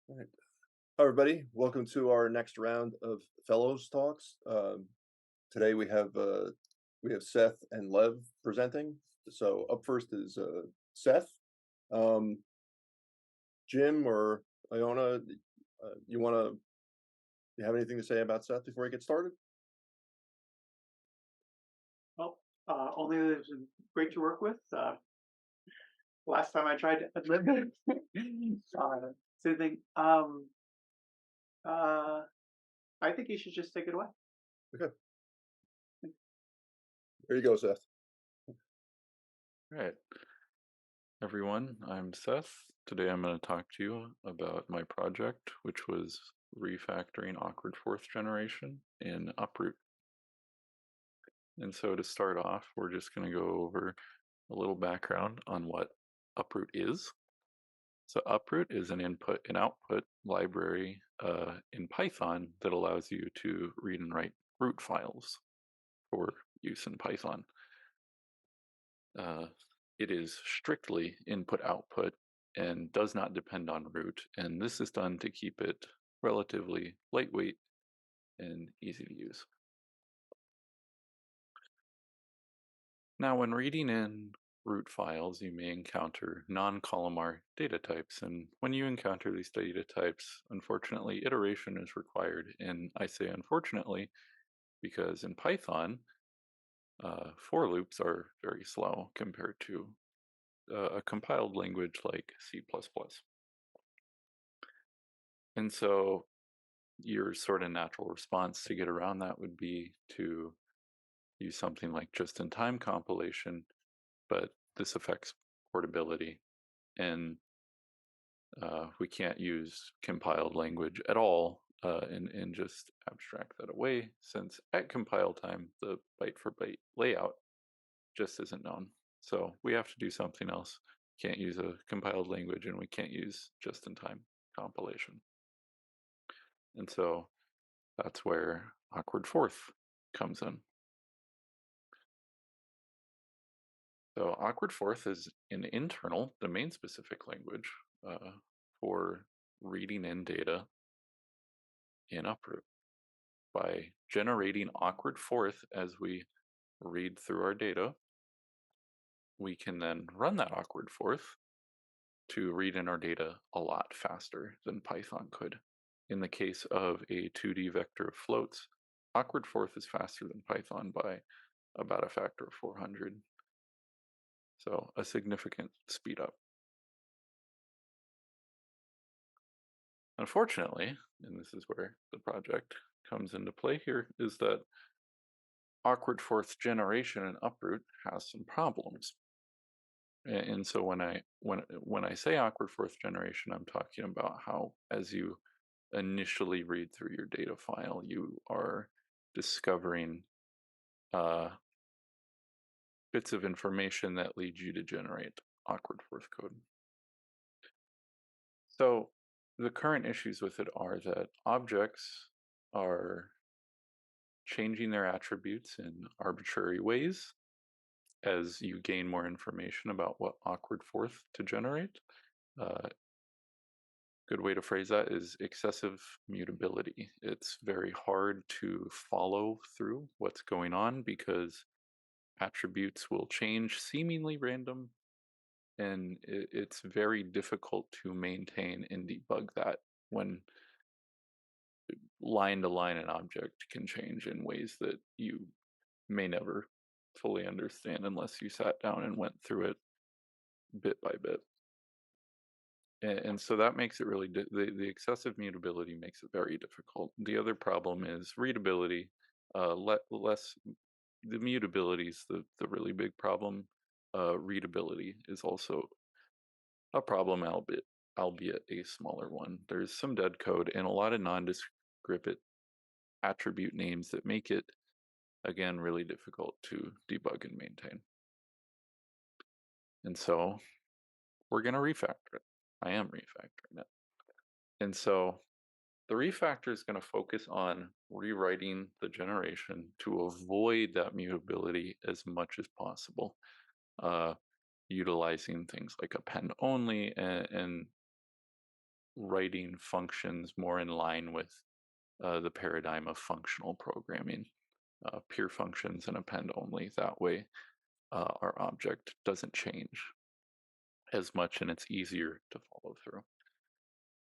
All right. Hi, everybody. Welcome to our next round of Fellows Talks. Today we have Seth and Lev presenting. So up first is Seth. Um, Jim or Iona, you have anything to say about Seth before we get started? Well, only that it's great to work with. Last time I tried to live same thing. Uh, I think you should just take it away. Okay, there you go, Seth. Right, everyone, I'm Seth. Today I'm going to talk to you about my project, which was refactoring AwkwardForth generation in Uproot. And so to start off, we're just going to go over a little background on what Uproot is. So Uproot is an input and output library in Python that allows you to read and write root files for use in Python. It is strictly input-output and does not depend on root, and this is done to keep it relatively lightweight and easy to use. Now, when reading in root files, you may encounter non-columnar data types, and when you encounter these data types, unfortunately, iteration is required, and I say unfortunately because in Python, for loops are very slow compared to a compiled language like C++. And so your sort of natural response to get around that would be to use something like just-in-time compilation, but this affects portability, and we can't use compiled language at all and just abstract that away, since at compile time the byte-for-byte layout just isn't known. So we have to do something else. Can't use a compiled language, and we can't use just-in-time compilation. And so that's where AwkwardForth comes in. So AwkwardForth is an internal domain-specific language for reading in data in Uproot. By generating AwkwardForth as we read through our data, we can then run that AwkwardForth to read in our data a lot faster than Python could. In the case of a 2D vector of floats, AwkwardForth is faster than Python by about a factor of 400. So a significant speed up. Unfortunately, and this is where the project comes into play here, is that AwkwardForth generation in Uproot has some problems. And so when I say AwkwardForth generation, I'm talking about how, as you initially read through your data file, you are discovering bits of information that lead you to generate AwkwardForth code. So the current issues with it are that objects are changing their attributes in arbitrary ways as you gain more information about what AwkwardForth to generate. Good way to phrase that is excessive mutability. It's very hard to follow through what's going on because attributes will change seemingly random, and it's very difficult to maintain and debug that when line to line an object can change in ways that you may never fully understand unless you sat down and went through it bit by bit. And so that makes it really, the excessive mutability makes it very difficult. The other problem is readability. Less, the mutability is the really big problem. Readability is also a problem, albeit a smaller one. There's some dead code and a lot of nondescript attribute names that make it, again, really difficult to debug and maintain. And so we're going to refactor it. I am refactoring it. And so the refactor is going to focus on rewriting the generation to avoid that mutability as much as possible, utilizing things like append only and writing functions more in line with the paradigm of functional programming, pure functions and append only. That way, our object doesn't change as much and it's easier to follow through.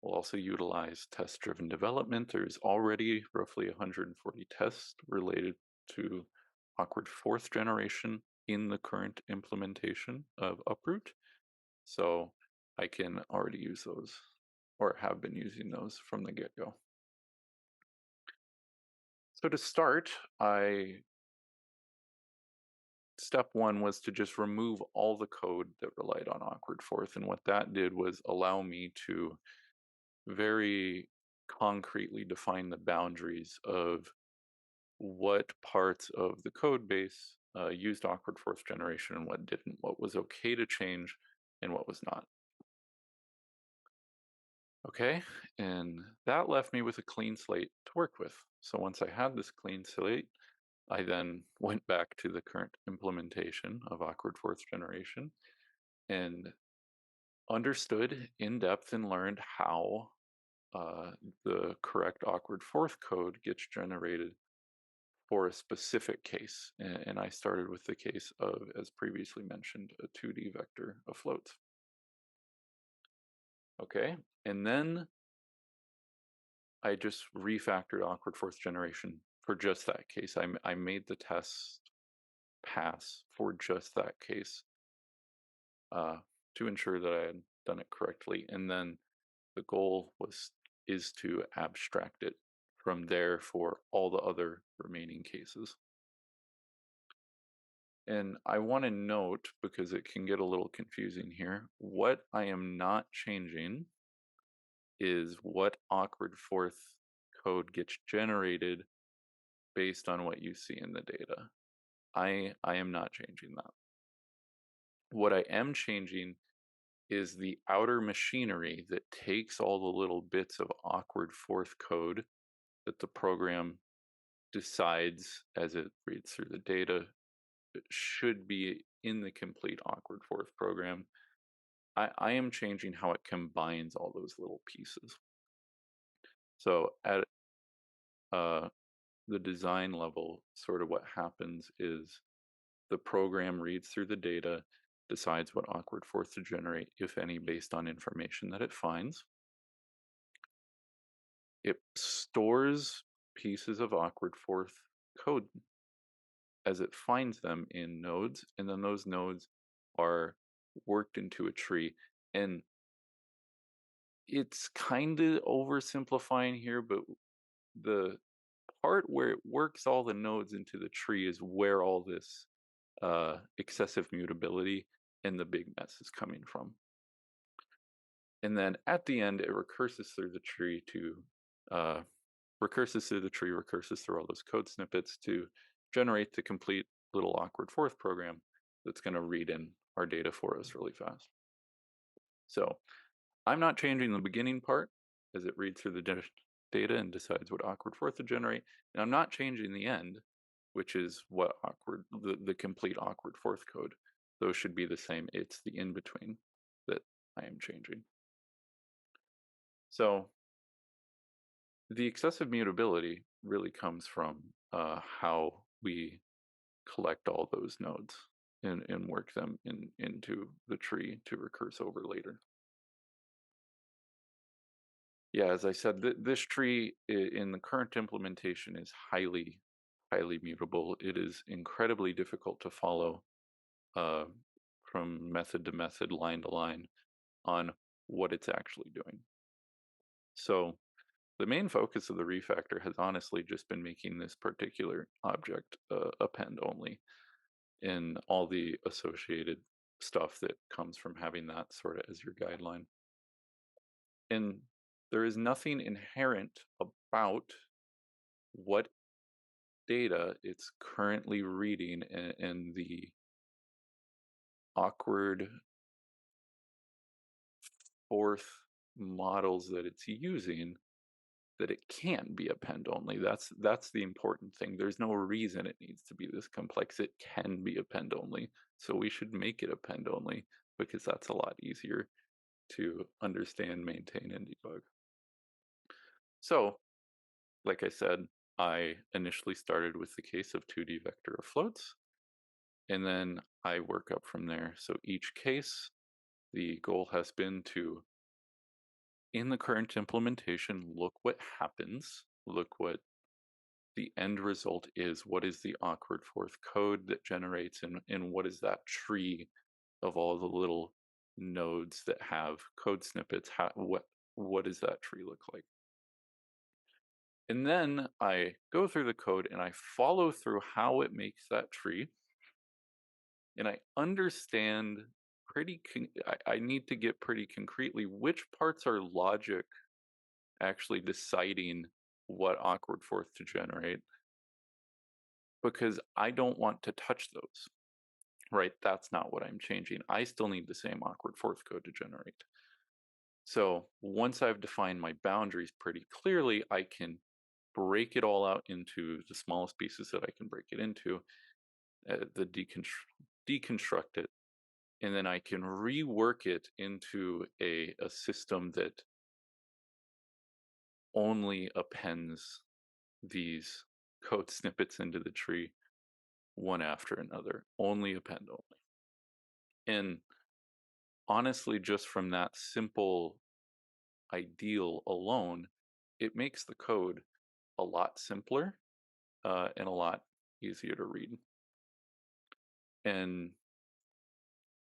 We'll also utilize test-driven development. There's already roughly 140 tests related to awkward fourth generation in the current implementation of Uproot. So I can already use those, or have been using those from the get-go. So to start, step one was to just remove all the code that relied on awkward fourth. And what that did was allow me to very concretely define the boundaries of what parts of the code base used awkward fourth generation and what didn't, what was okay to change and what was not. Okay, and that left me with a clean slate to work with. So once I had this clean slate, I then went back to the current implementation of awkward fourth generation and understood in depth and learned how the correct awkward fourth code gets generated for a specific case. And I started with the case of, as previously mentioned, a 2D vector of floats. Okay, and then I just refactored awkward fourth generation for just that case. I made the test pass for just that case to ensure that I had done it correctly. And then the goal is to abstract it from there for all the other remaining cases. And I want to note, because it can get a little confusing here, what I am not changing is what awkward fourth code gets generated based on what you see in the data. I am not changing that. What I am changing is the outer machinery that takes all the little bits of awkward fourth code that the program decides as it reads through the data should be in the complete awkward fourth program. I am changing how it combines all those little pieces. So at the design level, sort of what happens is the program reads through the data, decides what awkward fourth to generate, if any, based on information that it finds. It stores pieces of awkward fourth code as it finds them in nodes, and then those nodes are worked into a tree. And it's kind of oversimplifying here, but the part where it works all the nodes into the tree is where all this excessive mutability and the big mess is coming from. And then at the end, it recurses through the tree recurses through all those code snippets to generate the complete little awkward fourth program that's going to read in our data for us really fast. So I'm not changing the beginning part as it reads through the data and decides what awkward fourth to generate. And I'm not changing the end, which is what the complete awkward fourth code. Those should be the same. It's the in-between that I am changing. So the excessive mutability really comes from how we collect all those nodes and work them into the tree to recurse over later. Yeah, as I said, this tree in the current implementation is highly mutable. It is incredibly difficult to follow from method to method, line to line, on what it's actually doing. So the main focus of the refactor has honestly just been making this particular object append only, and all the associated stuff that comes from having that sort of as your guideline. And there is nothing inherent about what data it's currently reading and the awkward fourth models that it's using that it can't be append only. That's the important thing. There's no reason it needs to be this complex. It can be append only. So we should make it append only because that's a lot easier. to understand, maintain, and debug. So, like I said, I initially started with the case of 2D vector floats, and then I work up from there. So each case, the goal has been to, in the current implementation, look what happens, look what the end result is, what is the AwkwardForth code that generates, and what is that tree of all the little nodes that have code snippets, what does that tree look like? And then I go through the code and I follow through how it makes that tree, and I understand I need to get pretty concretely which parts are logic actually deciding what AwkwardForth to generate, because I don't want to touch those, right? That's not what I'm changing. I still need the same AwkwardForth code to generate. So once I've defined my boundaries pretty clearly, I can break it all out into the smallest pieces that I can break it into, deconstruct it, and then I can rework it into a system that only appends these code snippets into the tree one after another, only append only. And honestly, just from that simple ideal alone, it makes the code a lot simpler and a lot easier to read. And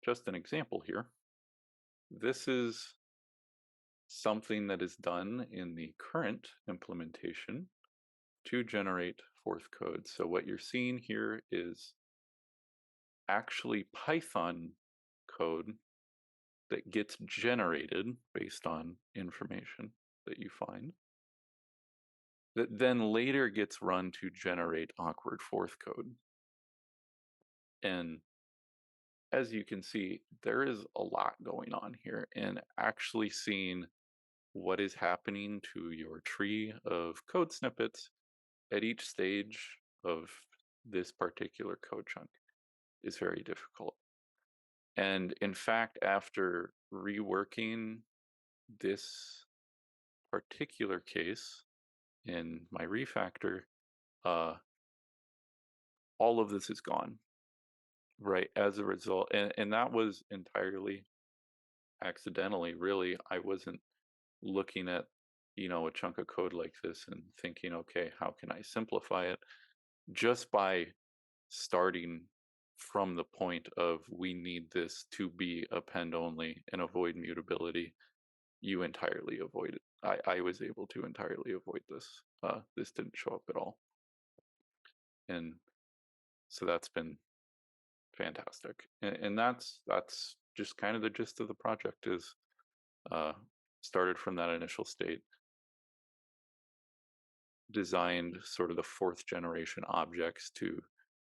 just an example here, this is something that is done in the current implementation to generate Forth code. So what you're seeing here is actually Python code that gets generated based on information that you find, that then later gets run to generate AwkwardForth code. And as you can see, there is a lot going on here, and actually seeing what is happening to your tree of code snippets at each stage of this particular code chunk is very difficult. And in fact, after reworking this particular case in my refactor, all of this is gone, right? As a result, and that was entirely accidentally, really. I wasn't looking at, a chunk of code like this and thinking, okay, how can I simplify it? Just by starting from the point of we need this to be append only and avoid mutability, you entirely avoid it. I was able to entirely avoid this. This didn't show up at all. And so that's been fantastic. And that's just kind of the gist of the project, is started from that initial state, designed sort of the fourth generation objects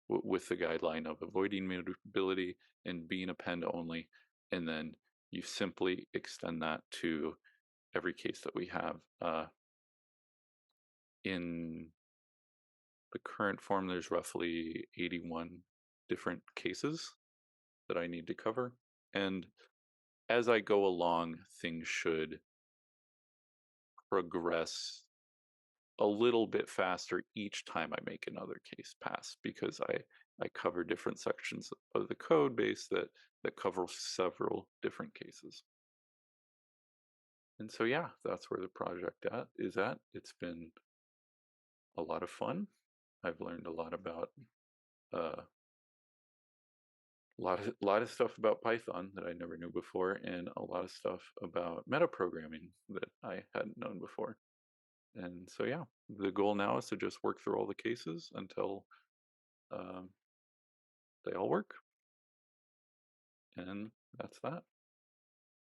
with the guideline of avoiding mutability and being append only, and then you simply extend that to every case that we have. In the current form, there's roughly 81 different cases that I need to cover, and as I go along, things should progress a little bit faster each time I make another case pass, because I cover different sections of the code base that cover several different cases. And so yeah, that's where the project is at. It's been a lot of fun. I've learned a lot about a lot of stuff about Python that I never knew before, and a lot of stuff about metaprogramming that I hadn't known before. And so yeah, the goal now is to just work through all the cases until they all work. And that's that.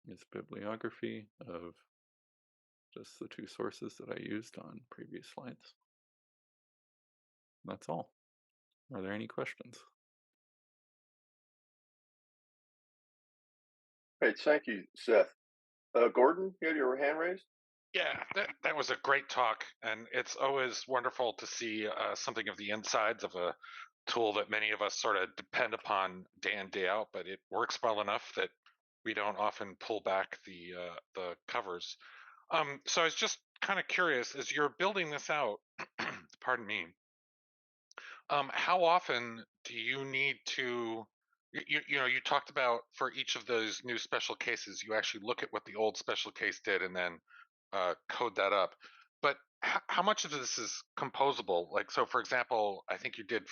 It's bibliography of just the two sources that I used on previous slides. That's all. Are there any questions? Great, thank you, Seth. Gordon, you had your hand raised? Yeah, that was a great talk, and it's always wonderful to see something of the insides of a tool that many of us sort of depend upon day in, day out, but it works well enough that we don't often pull back the covers. So I was just kind of curious, as you're building this out, pardon me, how often do you need to, you know, you talked about for each of those new special cases, you actually look at what the old special case did and then code that up. But how much of this is composable? Like, so for example, I think you did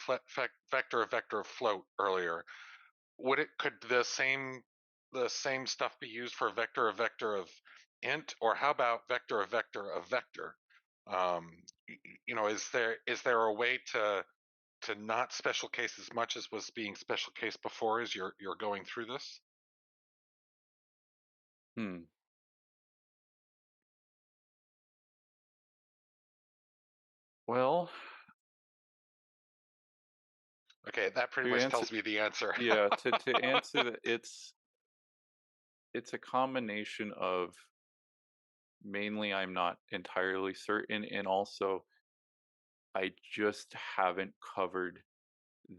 vector of float earlier. Could the same stuff be used for vector of int, or how about vector of vector? You know, is there a way to not special case as much as was being special case before as you're going through this? Hmm. Well, Okay, that pretty to much answer, tells me the answer. yeah, to answer that, it's a combination of, mainly I'm not entirely certain, and also I just haven't covered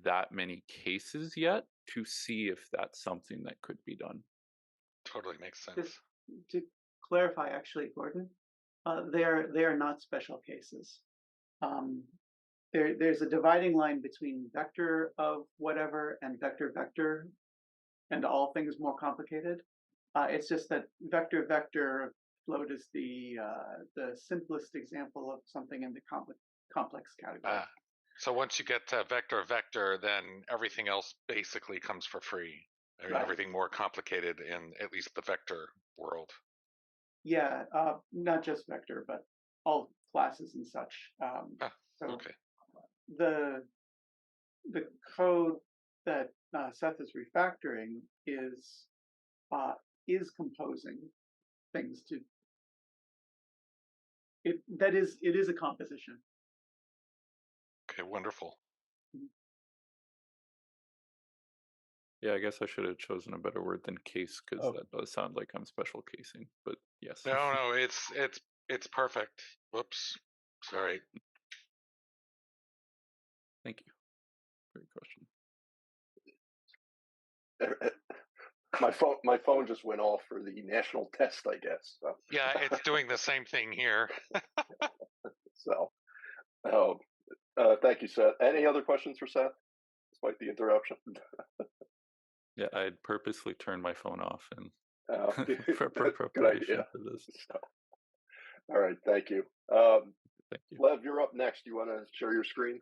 that many cases yet to see if that's something that could be done. Totally makes sense. Just to clarify, actually, Gordon, they are not special cases. There's a dividing line between vector of whatever and vector, and all things more complicated. It's just that vector float is the simplest example of something in the complex category. So once you get to vector, then everything else basically comes for free. I mean, Right. everything more complicated in at least the vector world. Yeah, not just vector, but all classes and such. So Okay. the code that Seth is refactoring is composing things to it. It is a composition. Okay, wonderful. Yeah, I guess I should have chosen a better word than case, because Oh. that does sound like I'm special casing, but yes. No, it's perfect. Whoops. Sorry. Thank you. Great question. My phone just went off for the national test, I guess. So. Yeah, it's doing the same thing here. So, thank you, Seth. Any other questions for Seth, despite the interruption? Yeah, I had purposely turned my phone off and for good preparation idea. for this. So, all right, thank you. Thank you. Lev, you're up next. You want to share your screen?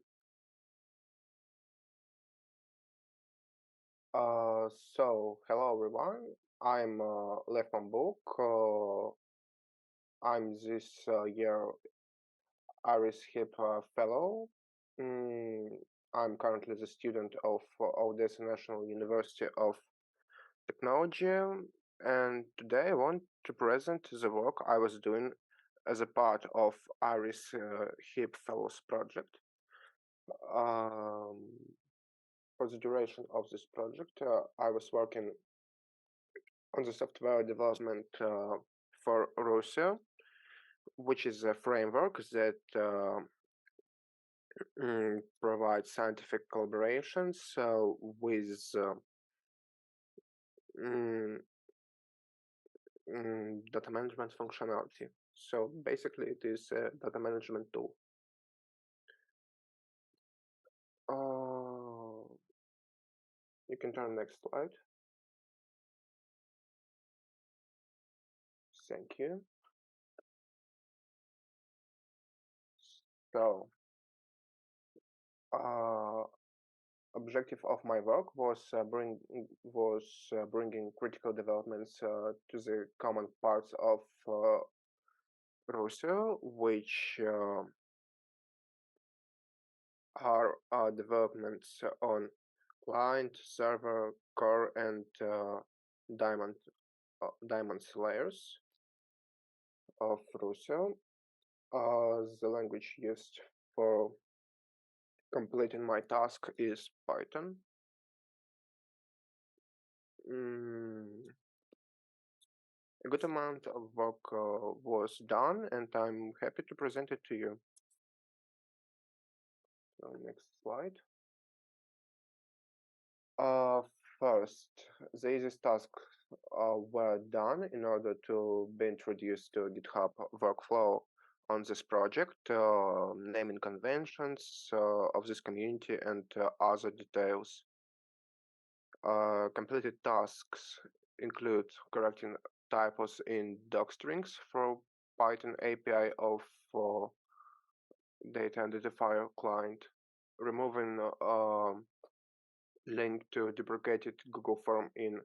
So hello everyone. I'm Lev Pambuk. I'm this year IRIS-HEP fellow. I'm currently the student of Odessa National University of Technology, and today I want to present the work I was doing as a part of IRIS-HEP Fellows project. For the duration of this project, I was working on the software development for Rucio, which is a framework that provides scientific collaborations with data management functionality. So basically, it is a data management tool. You can turn next slide. Thank you. So, objective of my work was bringing critical developments to the common parts of Rucio, which are developments on client, server, core, and diamonds layers of Rucio. The language used for completing my task is Python. A good amount of work was done, and I'm happy to present it to you. So next slide. First, the easiest tasks were done in order to be introduced to GitHub workflow on this project, naming conventions of this community and other details. Completed tasks include correcting typos in docstrings for Python API of data identifier client, removing link to deprecated Google form in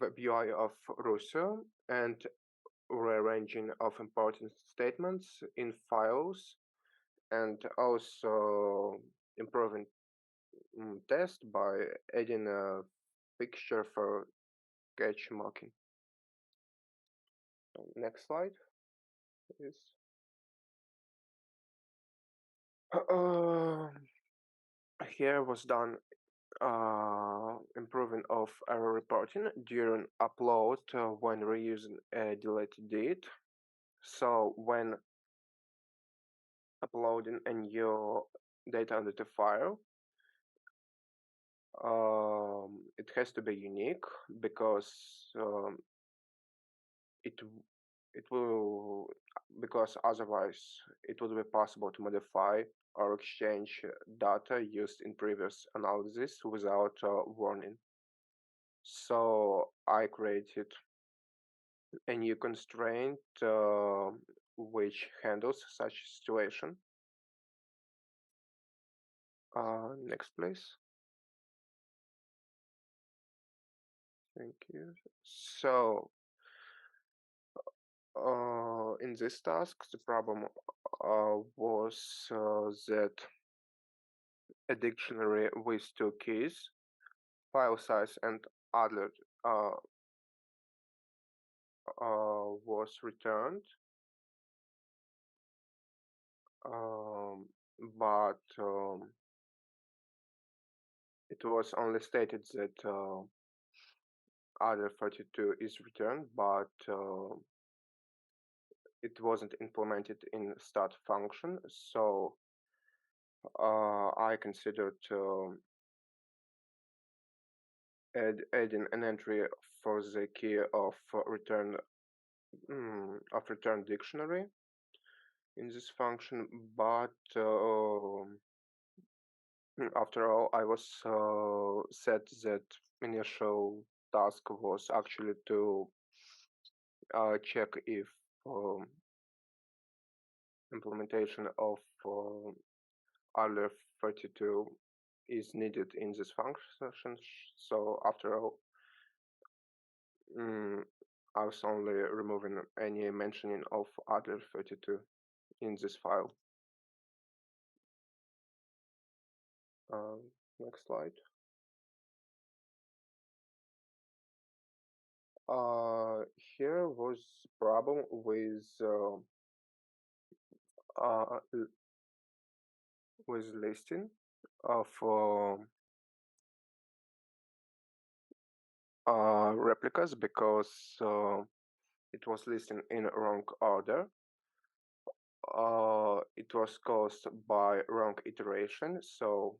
web UI of Rucio, and rearranging of important statements in files, and also improving test by adding a fixture for cache marking. Next slide, please. Here was done improving of error reporting during upload when reusing a deleted DIT. So when uploading a new data identifier, it has to be unique because because otherwise it would be possible to modify or exchange data used in previous analysis without warning. So I created a new constraint which handles such situation. Next, please. Thank you. So in this task, the problem was that a dictionary with two keys, file size, and other was returned, but it was only stated that other 32 is returned, but it wasn't implemented in start function. So I considered adding an entry for the key of return dictionary in this function, but after all, I was set that initial task was actually to check if implementation of IRIS-32 is needed in this function. So after all, I was only removing any mentioning of IRIS-32 in this file. Next slide. Here was problem with listing of replicas because it was listing in wrong order. It was caused by wrong iteration, so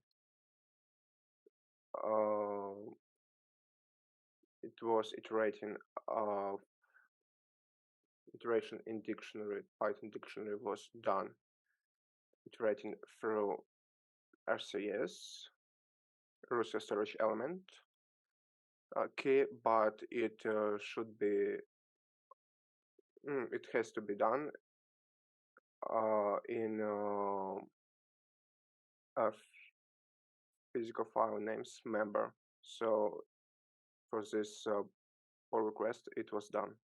it was iteration in dictionary. Python dictionary was done iterating through RCS, Rucio storage element key, but it should be it has to be done in a physical file names member. So for this pull request, it was done.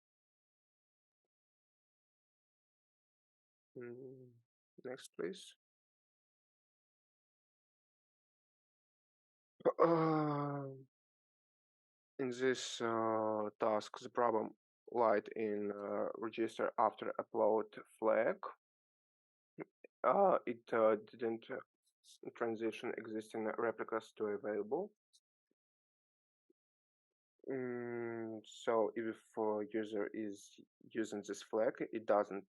Next, please. In this task, the problem lied in register after upload flag. It didn't transition existing replicas to available. So if user is using this flag, it doesn't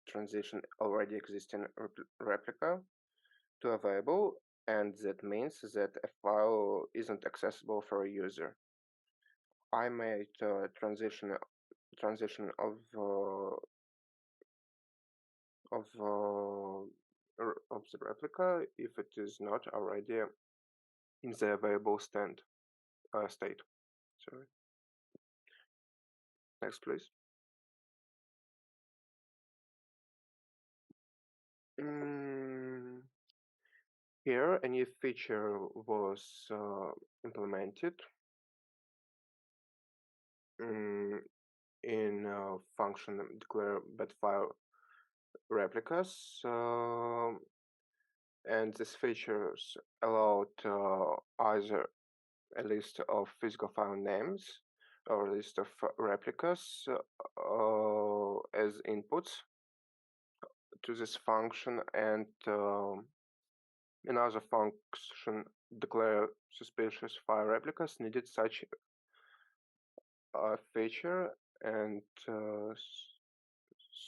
transition already existing replica to available. and that means that a file isn't accessible for a user. I made a transition of the replica if it is not already in the available state. Sorry. Next, please. Here, a new feature was implemented in function declare bad file replicas, and these features allowed either a list of physical file names or a list of replicas as inputs to this function, and another function declare suspicious file replicas needed such a feature, and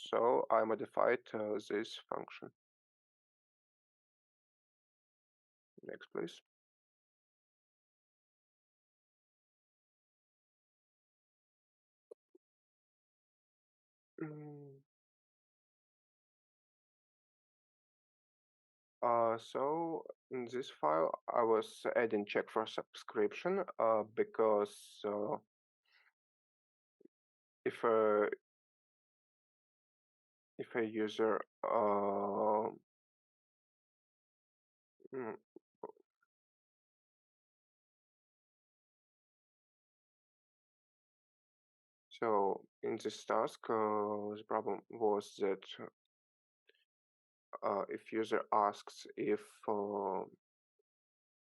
so I modified this function. Next, please. So in this file, I was adding check for subscription because if a user so in this task, the problem was that if user asks if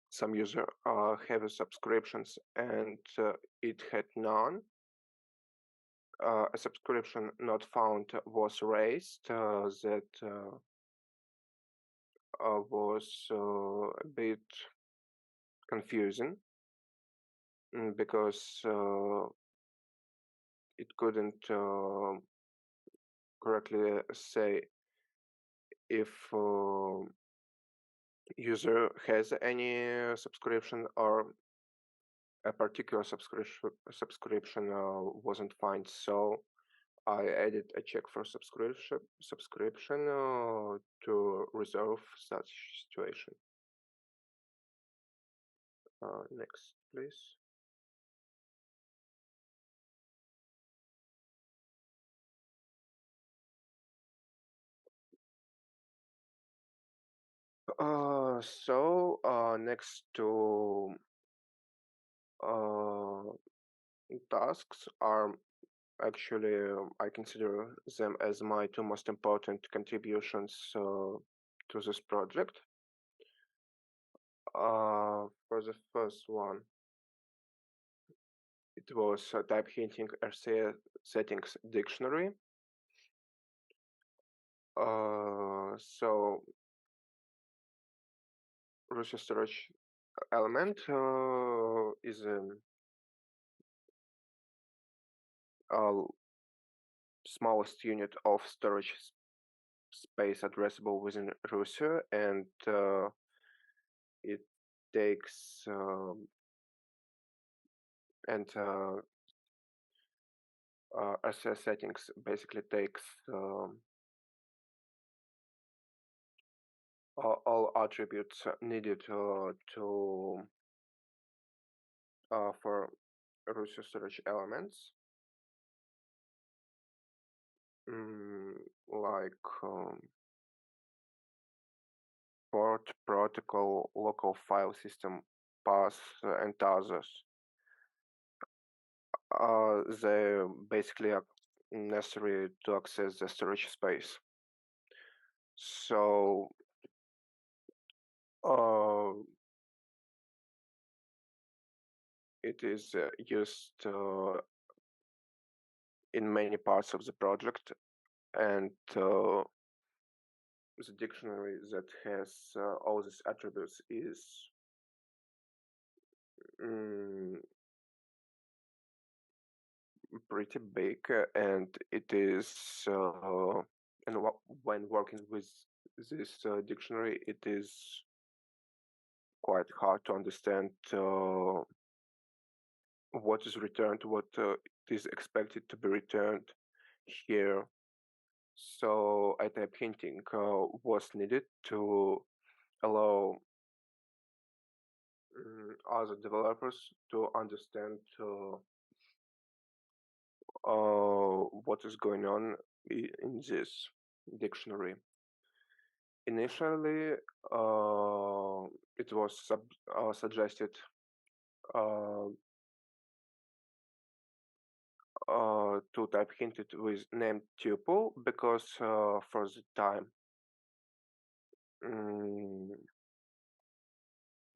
some user have subscriptions and it had none, a subscription not found was raised that was a bit confusing because it couldn't correctly say if user has any subscription or a particular subscription wasn't found. So I added a check for subscription to resolve such situation. Next, please. So next to tasks are actually I consider them as my two most important contributions to this project. For the first one, it was type hinting RCA settings dictionary. So Rucio storage element is a smallest unit of storage space addressable within Rucio, and it takes RCA settings basically takes all attributes needed to for Rucio storage elements, like port, protocol, local file system, path, and others. They basically are necessary to access the storage space. So it is used in many parts of the project, and the dictionary that has all these attributes is pretty big, and it is and when working with this dictionary, it is quite hard to understand what is returned, what is expected to be returned here. So a type hinting was needed to allow other developers to understand what is going on in this dictionary. Initially, it was suggested to type hinted with named tuple because for the time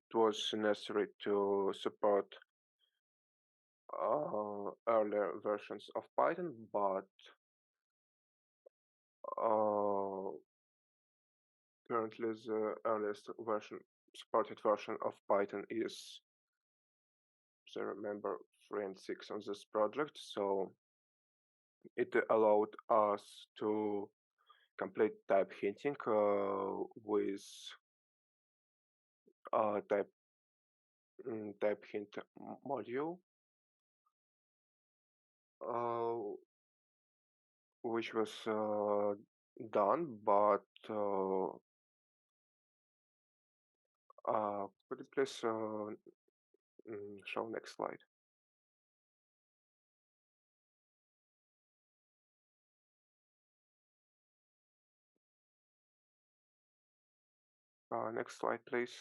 it was necessary to support earlier versions of Python, but currently the earliest supported version of Python is, as I remember, 3 and 6 on this project. So it allowed us to complete type hinting with type hint module, which was done, but could you please show next slide? Next slide, please.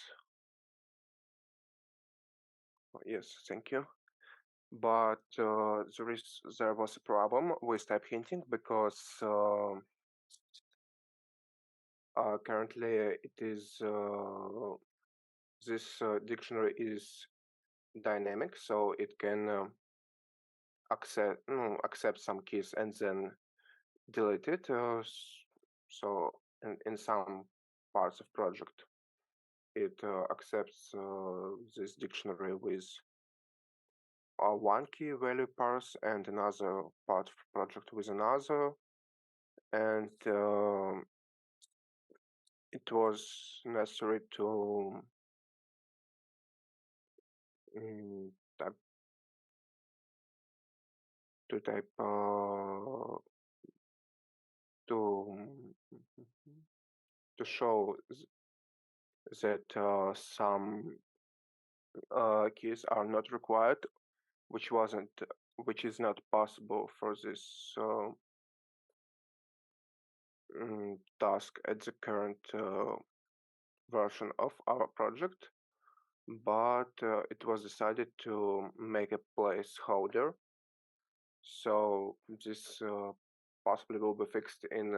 Yes, thank you. But there was a problem with type hinting because currently it is this dictionary is dynamic, so it can accept some keys and then delete it. So in some parts of project, it accepts this dictionary with one key value parse and another part of project with another, and it was necessary to type to show that some keys are not required, which is not possible for this task at the current version of our project, but it was decided to make a placeholder, so this possibly will be fixed in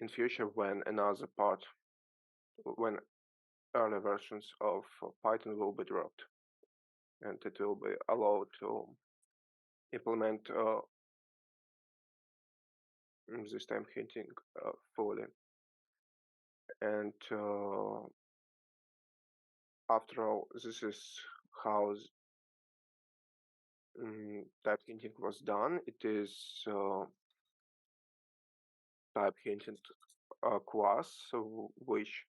future when early versions of Python will be dropped, and it will be allowed to implement this time hinting fully. And after all, this is how type hinting was done. It is type hinting class, which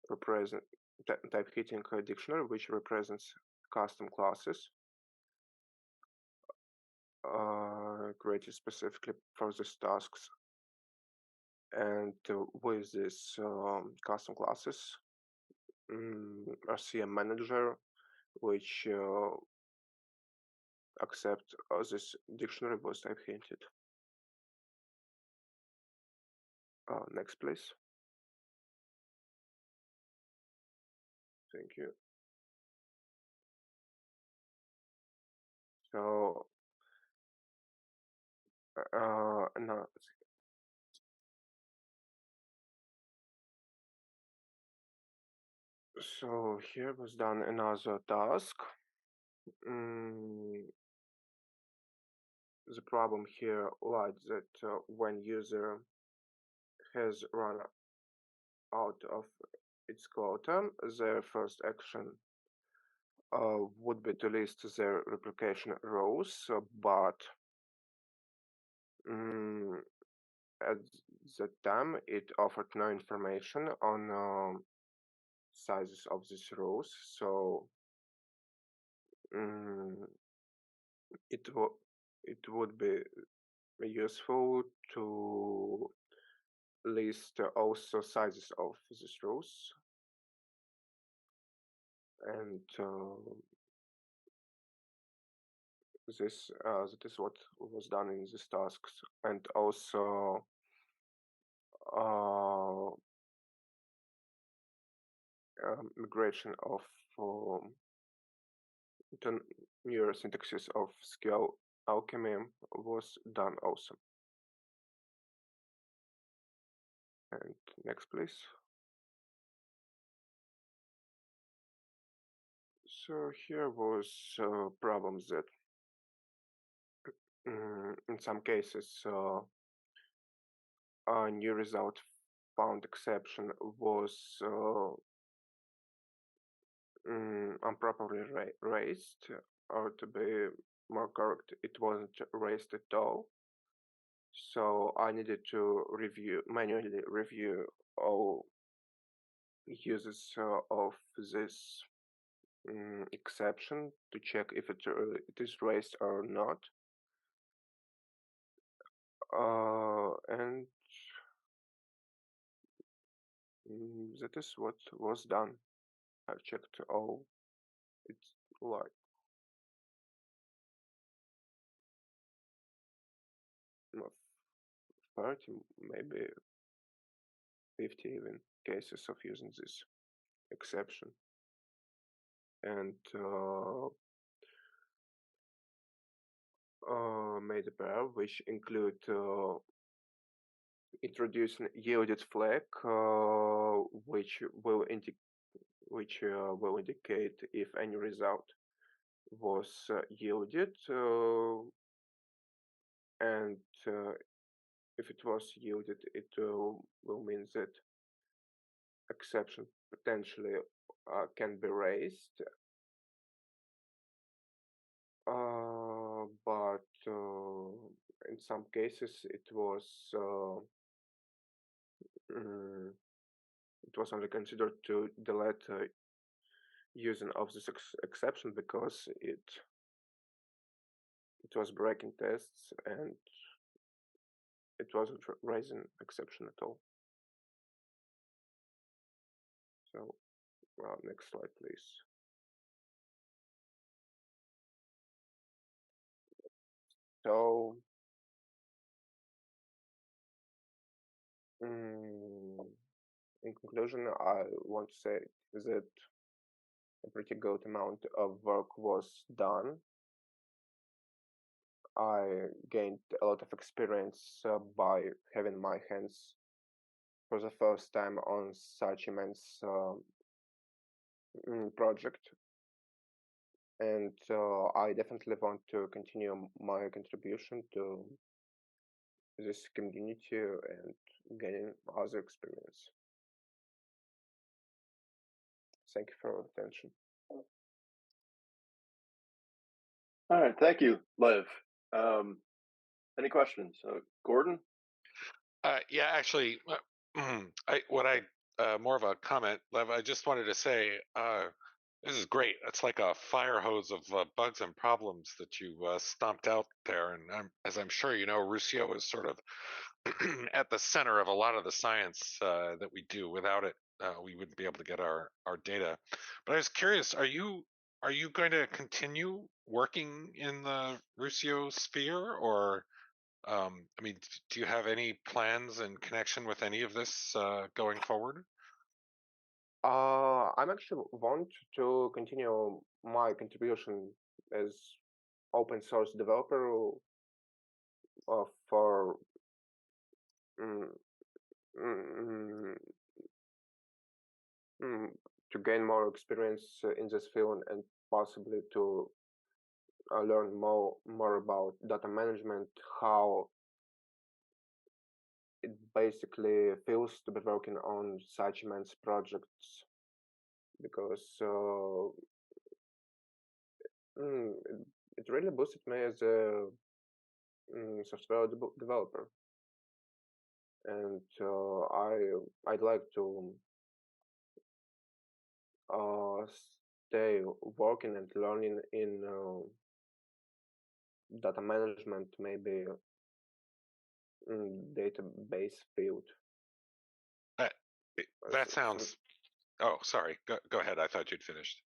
represent type hinting dictionary, which represents custom classes created specifically for these tasks. And with these custom classes, RCM manager, which accept this dictionary was type hinted. Next, please. Thank you. So no. So here was done another task. The problem here lies that when user has run out of its quota, their first action would be to list their replication rows, but at that time it offered no information on sizes of these rows. So it would be useful to list also sizes of these rows, and that is what was done in these tasks, and also migration of the newer syntaxes of SQL Alchemy was done also. And next, please. So here was problems that in some cases a new result found exception was improperly raised, or to be more correct, it wasn't raised at all. So I needed to manually review all uses of this exception to check if it is raised or not. And that is what was done. I checked all. It's like 30, maybe 50 even cases of using this exception. And made a pair which include introducing yielded flag, which will indicate if any result was yielded, and if it was yielded, it will mean that exception potentially can be raised, but in some cases it was only considered to delete using of this exception because it was breaking tests and it wasn't raising exception at all. So, next slide, please. So, in conclusion, I want to say that a pretty good amount of work was done. I gained a lot of experience by having my hands for the first time on such immense project, and I definitely want to continue my contribution to this community and gaining other experience. Thank you for your attention. All right, thank you, Lev. Any questions? Gordon? Yeah, actually, more of a comment, Lev. I just wanted to say, this is great. It's like a fire hose of bugs and problems that you stomped out there, and as I'm sure you know, Rucio is sort of at the center of a lot of the science that we do. Without it, we wouldn't be able to get our data. But I was curious, are you going to continue working in the Rucio sphere, or I mean, do you have any plans in connection with any of this going forward? I'm actually want to continue my contribution as open source developer for to gain more experience in this field and possibly to learn more about data management, how it basically feels to be working on such immense projects, because it really boosted me as a software developer, and I'd like to stay working and learning in data management, maybe in database field. That sounds. Oh, sorry. Go ahead. I thought you'd finished.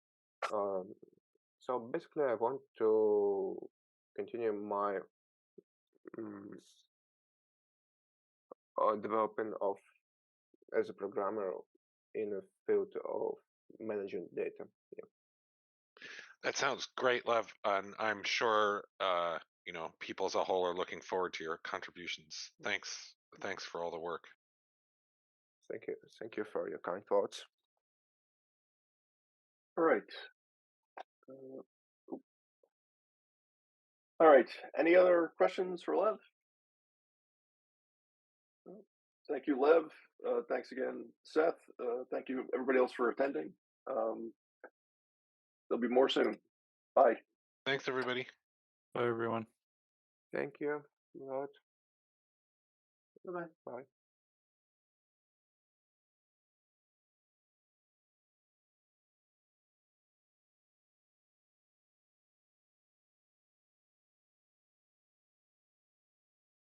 So basically, I want to continue my developing of as a programmer in a field of managing data. Yeah. That sounds great, Lev, and I'm sure people as a whole are looking forward to your contributions. Thanks for all the work. Thank you for your kind thoughts. All right. All right. Any other questions for Lev? Thank you, Lev. Thanks again, Seth. Thank you, everybody else, for attending. There'll be more soon. Bye. Thanks, everybody. Bye, everyone. Thank you. Bye-bye. Bye.